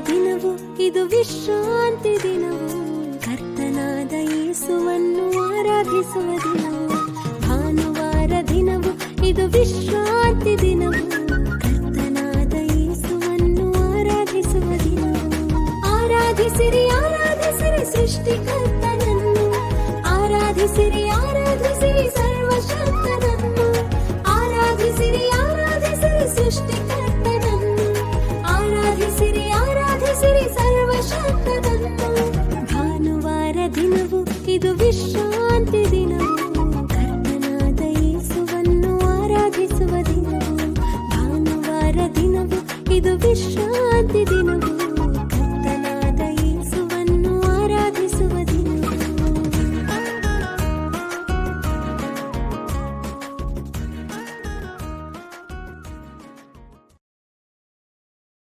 ದಿನವು ಇದು ವಿಶ್ರಾಂತಿ ದಿನವು, ಕರ್ತನಾದ ಯೇಸುವನ್ನು ಆರಾಧಿಸುವ ದಿನವು. ಭಾನುವಾರ ದಿನವು ಇದು ವಿಶ್ರಾಂತಿ ದಿನವು, ಕರ್ತನಾದ ಯೇಸುವನ್ನು ಆರಾಧಿಸುವ ದಿನವು. ಆರಾಧಿಸಿರಿ ಆರಾಧಿಸಿರಿ ಸೃಷ್ಟಿಕರ್ತನನ್ನು, ಆರಾಧಿಸಿರಿ ಆರಾಧಿಸಿರಿ ಸರ್ವಶಕ್ತನನ್ನು, ಆರಾಧಿಸಿರಿ ಆರಾಧಿಸಿರಿ ಸೃಷ್ಟಿಕರ್ತನನ್ನು, ಆರಾಧಿಸಿರಿ ಆರಾಧಿಸಿರಿ ಸರ್ವಶಕ್ತನನ್ನು. ಭಾನುವಾರ ದಿನವು ಇದು ವಿಶ್ರಾಂತಿ ದಿನವು, ಕರ್ತನಾದ ಯೇಸುವನ್ನು ಆರಾಧಿಸುವ ದಿನವು. ಭಾನುವಾರ ದಿನವು ಇದು ವಿಶ್ರಾಂತಿ ದಿನವು.